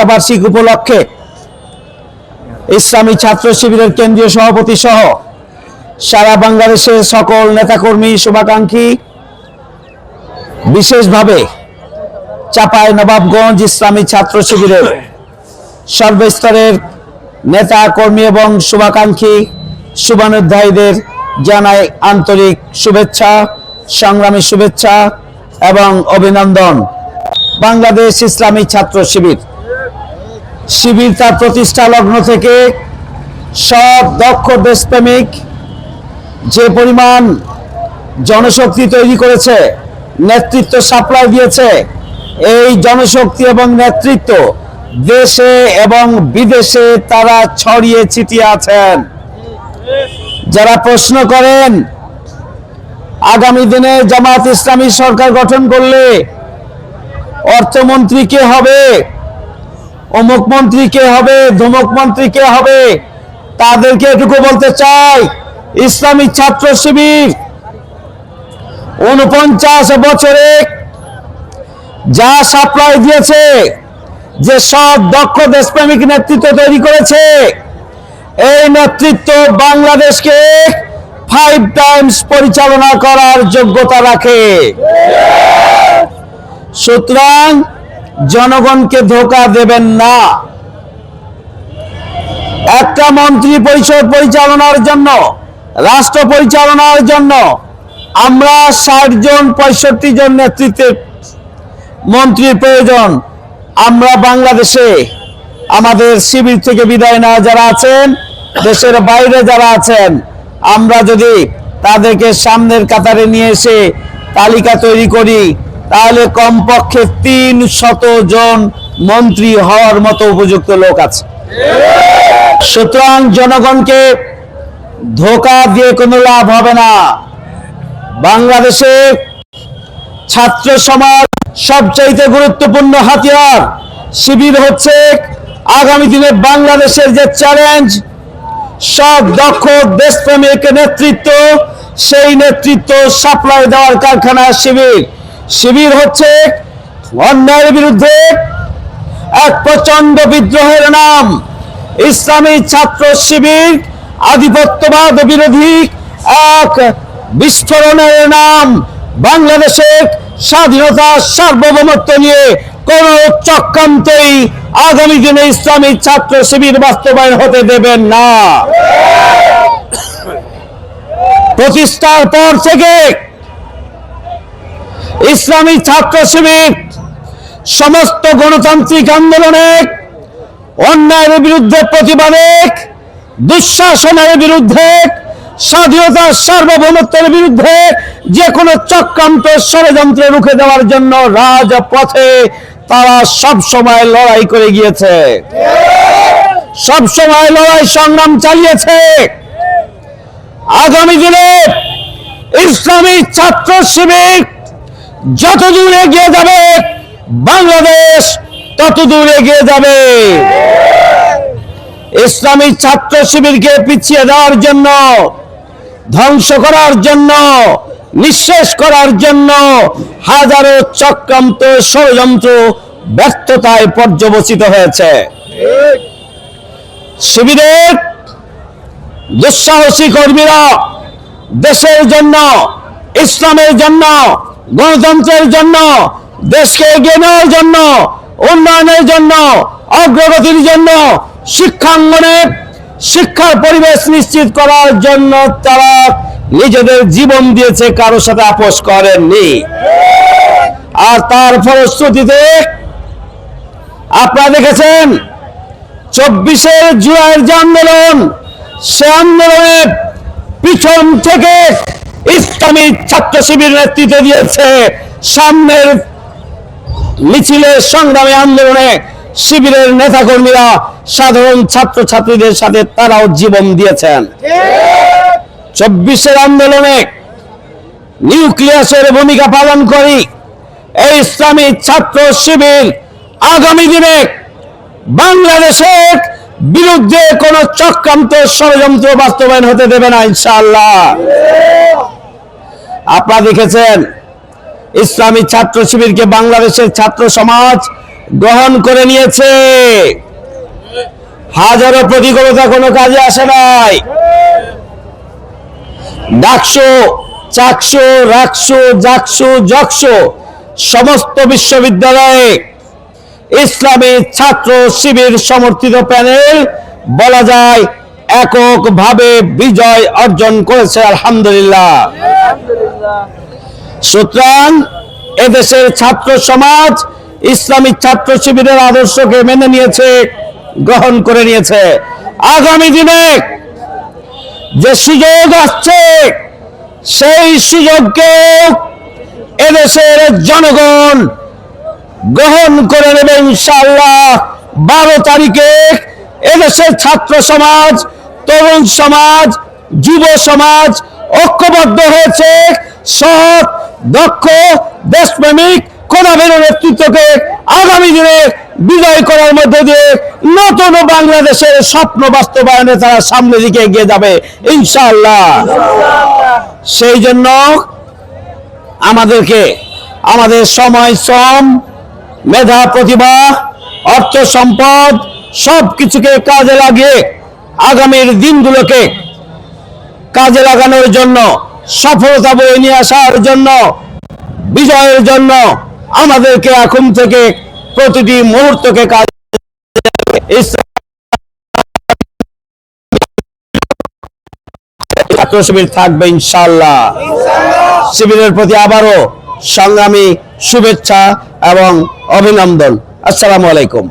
বার্ষিক উপলক্ষে ইসলামী ছাত্র শিবিরের কেন্দ্রীয় সভাপতি সহ সারা বাংলাদেশের সকল নেতাকর্মী শুভাকাঙ্ক্ষী, বিশেষভাবে চাঁপাইনবাবগঞ্জ ইসলামী ছাত্র শিবিরের সর্বস্তরের নেতা কর্মী এবং শুভাকাঙ্ক্ষী শুভানুধ্যায়ীদের জানাই আন্তরিক শুভেচ্ছা, সংগ্রামী শুভেচ্ছা এবং অভিনন্দন। বাংলাদেশ ইসলামী ছাত্র শিবির তার প্রতিষ্ঠা লগ্ন থেকে সব দক্ষ দেশপ্রেমিক যে পরিমাণ জনশক্তি তৈরি করেছে, নেতৃত্ব সাপ্লাই দিয়েছে, এই জনশক্তি এবং নেতৃত্ব দেশে এবং বিদেশে তারা ছড়িয়ে ছিটিয়ে আছেন। যারা প্রশ্ন করেন আগামী দিনে জামাত ইসলামী সরকার গঠন করলে অর্থমন্ত্রী কে হবে, অমুক মন্ত্রী কে হবে, ধমক মন্ত্রী কে হবে, তাদেরকে এটুকু বলতে চাই, ইসলামী ছাত্র শিবির 49 বছরে যা সাপ্লাই দিয়েছে, যে সব দক্ষ দেশপ্রেমিক নেতৃত্ব তৈরি করেছে, এই নেতৃত্ব বাংলাদেশকে 5 টাইমস পরিচালনা করার যোগ্যতা রাখে। সুতরাং জনগণকে ধোঁকা দেবেন না। একটা মন্ত্রী পরিষদ পরিচালনার জন্য, রাষ্ট্র পরিচালনার জন্য আমরা 60 জন 65 জন নেতৃত্বের মন্ত্রীর প্রয়োজন। আমরা বাংলাদেশে আমাদের শিবির থেকে বিদায় নেওয়া যারা আছেন, দেশের বাইরে যারা আছেন, আমরা যদি তাদেরকে সামনের কাতারে নিয়ে এসে তালিকা তৈরি করি, তাহলে কমপক্ষে 300 জন মন্ত্রী হওয়ার মতো উপযুক্ত লোক আছে। সুতরাং জনগণকে ধোঁকা দিয়ে কোনো লাভ হবে না। বাংলাদেশে ছাত্র সমাজ সবচাইতে গুরুত্বপূর্ণ হাতিয়ার। শিবির হচ্ছে আগামী দিনে বাংলাদেশের যে চ্যালেঞ্জ, সব দক্ষ দেশপ্রেমিক নেতৃত্ব, সেই নেতৃত্ব সাপ্লাই দেওয়ার কারখানা শিবির হচ্ছে অন্যায়ের বিরুদ্ধে এক প্রচন্ড বিদ্রোহের নাম। ইসলামী ছাত্র শিবির আধিপত্যবাদ বিরোধী এক বিস্ফোরণের নাম। বাংলাদেশের স্বাধীনতা সার্বভৌমত্ব নিয়ে কোন চক্রান্তই আগামী দিনে ইসলামী ছাত্র শিবির বাস্তবায়ন হতে দেবেন না। প্রতিষ্ঠার পর থেকে ইসলামী ছাত্র শিবির সমস্ত গণতান্ত্রিক আন্দোলনে, অন্যায়ের বিরুদ্ধে প্রতিবাদে, দুঃশাসনের বিরুদ্ধে, স্বাধীনতার সার্বভৌমত্বের বিরুদ্ধে যে কোনো চক্রান্ত ষড়যন্ত্র রুখে দেওয়ার জন্য রাজপথে তারা সব সময় লড়াই করে গিয়েছে, সব সময় লড়াই সংগ্রাম চালিয়েছে। আগামী দিনে ইসলামী ছাত্র শিবির যত দূর এগিয়ে যাবে, বাংলাদেশ তত দূর এগিয়ে যাবে। ইসলামী ছাত্র শিবিরকে পিছিয়ে দেওয়ার জন্য, ধ্বংস করার জন্য, নিঃশেষ করার জন্য হাজারো চক্রান্ত ষড়যন্ত্র ব্যর্থতায় পর্যবসিত হয়েছে। শিবিরের দুঃসাহসী কর্মীরা দেশের জন্য, ইসলামের জন্য, গণতন্ত্রের জন্য, দেশকে এগিয়ে নেওয়ার জন্য, উন্নয়নের জন্য, অগ্রগতির জন্য, শিক্ষাঙ্গনে শিক্ষার পরিবেশ নিশ্চিত করার জন্য তারা নিজেদের জীবন দিয়েছে, কারোর সাথে আপোষ করেননি। আর তার ফলশ্রুতিতে আপনারা দেখেছেন 24 জুলাইয়ের যে আন্দোলন, সে আন্দোলনের পিছন থেকে ইসলামী ছাত্র শিবির নেতৃত্ব দিয়েছে। সামনের মিছিলের সংগ্রামী আন্দোলনে শিবিরের নেতাকর্মীরা সাধারণ ছাত্রছাত্রীদের সাথে তারাও জীবন দিয়েছেন। 24 আন্দোলনে নিউক্লিয়াসের ভূমিকা পালন করি এই ইসলামী ছাত্র শিবির আগামী দিনে বাংলাদেশের বিরুদ্ধে কোন চক্রান্ত ষড়যন্ত্র বাস্তবায়ন হতে দেবে না, ইনশাআল্লাহ। আপনারা দেখেছেন ইসলামী ছাত্র শিবিরকে বাংলাদেশের ছাত্র সমাজ গ্রহণ করে নিয়েছে। হাজারো প্রতিকূলতা কোনো কাজে আসে নাই। ডাকসু, চাকসু, রাকসু, জাকসু, জকসু সমস্ত বিশ্ববিদ্যালয়ে ইসলামী ছাত্র শিবির সমর্থিত প্যানেল বলা যায় এককভাবে বিজয় অর্জন করেছে, আলহামদুলিল্লাহ। সুতরাং এদেশের ছাত্র সমাজ ইসলামী ছাত্র শিবিরের আদর্শকে মেনে নিয়েছে, গ্রহণ করে নিয়েছে। আগামী দিনে যে সুযোগ আসছে সেই সুযোগকে এদেশের জনগণ গ্রহণ করে নেবে ইনশাআল্লাহ। 12 তারিখে এদেশের ছাত্র সমাজ, তরুণ সমাজ, যুব সমাজ ঐক্যবদ্ধ হয়েছে সৎ, দক্ষ, দেশপ্রেমিক কোনাবের নেতৃত্বকে আগামী দিনে বিজয় করার মধ্যে দিয়ে নতুন বাংলাদেশের স্বপ্ন বাস্তবায়নে তারা সামনের দিকে এগিয়ে যাবে ইনশাআল্লাহ। সেই জন্য আমাদেরকে আমাদের সময়, শ্রম, মেধা, প্রতিভা, অর্থ সম্পদ সবকিছুকে কাজে লাগিয়ে আগামীর দিনগুলোকে কাজে লাগানোর জন্য, সফলতা বয়ে নিয়ে আসার জন্য, বিজয়ের জন্য আমাদেরকে এখন থেকে প্রতিটি মুহূর্তকে কাজে ছাত্র শিবির থাকবে ইনশাআল্লাহ। শিবিরের প্রতি আবারও সংগ্রামী শুভেচ্ছা এবং অভিনন্দন। আসসালামু আলাইকুম।